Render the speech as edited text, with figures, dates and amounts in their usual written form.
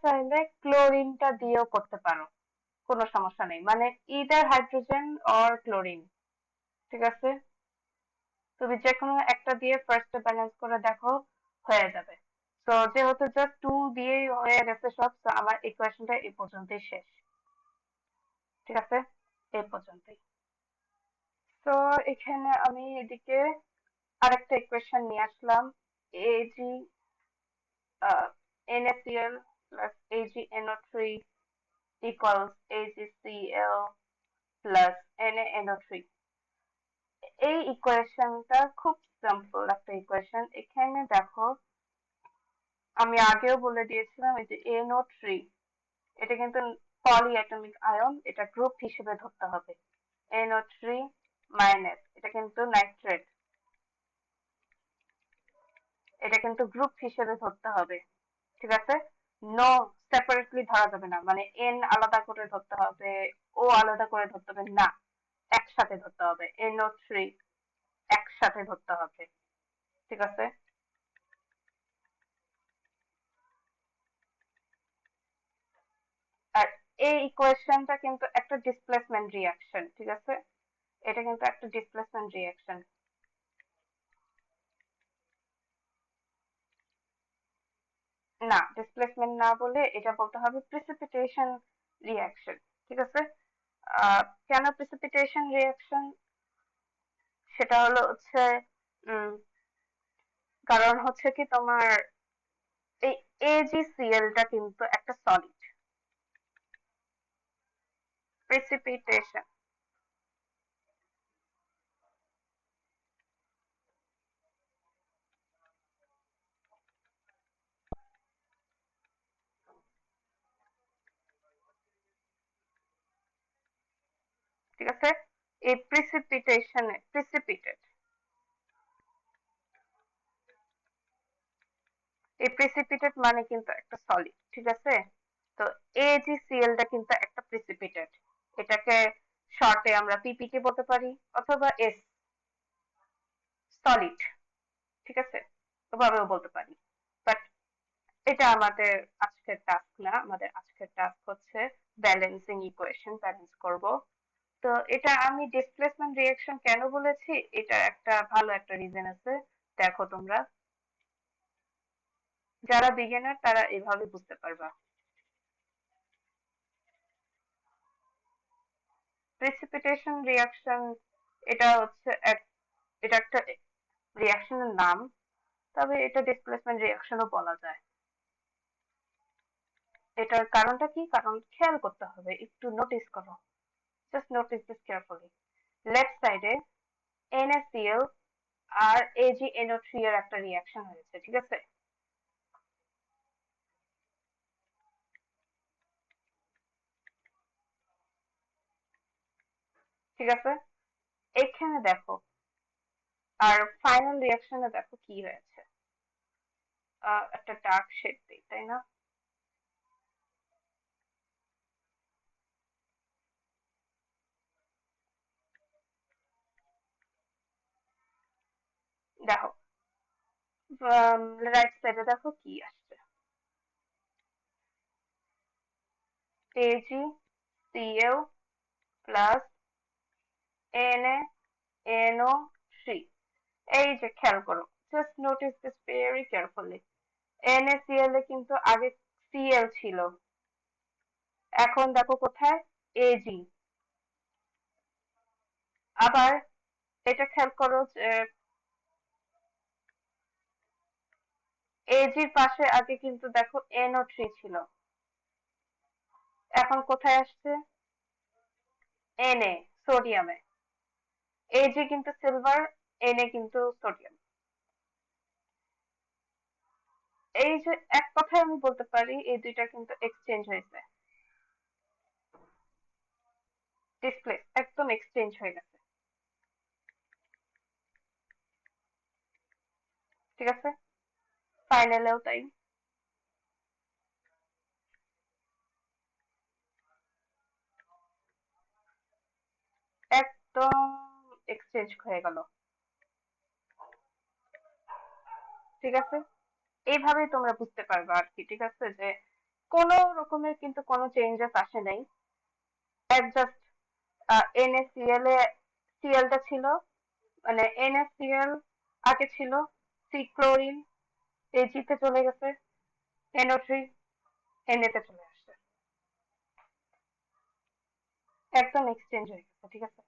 চাইলে ক্লোরিনটা দিয়েও করতে পারো, কোনো সমস্যা নেই, মানে ইদার হাইড্রোজেন অর ক্লোরিন, ঠিক আছে? তুমি যে কোনো একটা দিয়ে ফার্স্টে ব্যালেন্স করে দেখো, হয়ে যাবে। তো যেহেতু জাস্ট টু দিয়েই হয়ে গেছে সব, তো আমার ইকুয়েশনটা এই পর্যন্তই শেষ, ঠিক আছে? এই পর্যন্তই। তো এখানে আমি এদিকে আরেকটা ইকুয়েশন নিয়ে আসলাম। AG NaCl plus AgNO3 equals AgCl plus NaNO3। এই ইকুয়েশনটা খুব সিম্পল একটা ইকুয়েশন। এখানে দেখো, আমি আগেও বলে দিয়েছিলাম এই যে NO3, এটা কিন্তু পলিঅ্যাটমিক আয়ন, এটা গ্রুপ হিসেবে ধরতে হবে। NO3 মাইনাস, এটা কিন্তু নাইট্রেট, এটা কিন্তু গ্রুপ হিসেবে ধরতে হবে, ঠিক আছে? নো সেপারেটলি ধরা যাবে না, মানে এন আলাদা করে ধরতে হবে, ও আলাদা করে ধরতে হবে না, একসাথে ধরতে হবে। NO3 একসাথে ধরতে হবে, ঠিক আছে? আর এই ইকুয়েশনটা কিন্তু একটা ডিসপ্লেসমেন্ট রিঅ্যাকশন, ঠিক আছে? এটা কিন্তু একটা ডিসপ্লেসমেন্ট রিঅ্যাকশন। না, ডিসপ্লেসমেন্ট না বলে এটা বলতে হবে প্রিসিপিটেশন রিঅ্যাকশন, ঠিক আছে? কেন প্রিসিপিটেশন রিঅ্যাকশন? সেটা হলো হচ্ছে উম কারণ হচ্ছে কি তোমার এই AgCl টা কিন্তু একটা সলিড। প্রিসিপিটেশন, ঠিক আছে? এই প্রিসিপিটেশনে প্রিসিপিটেড, এই প্রিসিপিটেড মানে কিন্তু একটা সলিড, ঠিক আছে? তো AgCl টা কিন্তু একটা প্রিসিপিটেড। এটাকে শর্টে আমরা পিপিকে বলতে পারি, অথবা এস, সলিড, ঠিক আছে? ওভাবেও বলতে পারি। বাট এটা আমাদের আজকের টাস্ক না, আমাদের আজকের টাস্ক হচ্ছে ব্যালেন্সিং ইকুয়েশন ব্যালেন্স করব। তো এটা আমি ডিসপ্লেসমেন্ট রিঅ্যাকশন কেন বলেছি, এটা একটা ভালো একটা রিজন আছে। দেখো তোমরা যারা বিগিনার তারা এভাবে বুঝতে পারবা। প্রিসিপিটেশন রিঅ্যাকশন, এটা হচ্ছে এটা একটা রিঅ্যাকশনের নাম, তবে এটা ডিসপ্লেসমেন্ট রিঅ্যাকশনও বলা যায়। এটার কারণটা কি, কারণ খেয়াল করতে হবে, একটু নোটিস করো, just notice this carefully. Left সাইডে NaCl আর AgNO3 এর একটা রিঅ্যাকশন হয়েছে, ঠিক আছে? ঠিক আছে, এখানে দেখো, আর ফাইনাল রিঅ্যাকশনে দেখো কি হয়েছে। একটা ডার্ক শেড দিই, তাই না? দেখো, রাইট সাইডে দেখো কি আসছে। AgCl plus NaNO3। এই যে খেয়াল করো, just notice this very carefully. NaCl এ কিন্তু আগে Cl ছিল, এখন দেখো কোথায়, Ag। আবার এটা খেয়াল করো যে Ag এর পাশে আগে কিন্তু দেখো NO3 ছিল, এখন কোথায় আসছে, Na, সোডিয়ামে। Ag কিন্তু সিলভার, Na কিন্তু সোডিয়াম। এই যে এক কথায় আমি বলতে পারি এই দুইটা কিন্তু এক্সচেঞ্জ হয়েছে, ডিসপ্লে একদম এক্সচেঞ্জ হয়ে গেছে, ঠিক আছে? ফাইনালেও তাই, একদম এক্সচেঞ্জ হয়ে গেল, ঠিক আছে? এইভাবেই তোমরা বুঝতে পারবে আর কি, ঠিক আছে? যে কোনো রকমের কিন্তু কোনো চেঞ্জেস আসে নাই, এক জাস্ট NaCl এ Cl টা ছিল, মানে NaCl আগে ছিল, সি ক্লোরিন Ag তে চলে গেছে, NO3 Na তে চলে আসছে, একদম এক্সচেঞ্জ হয়ে গেছে, ঠিক আছে।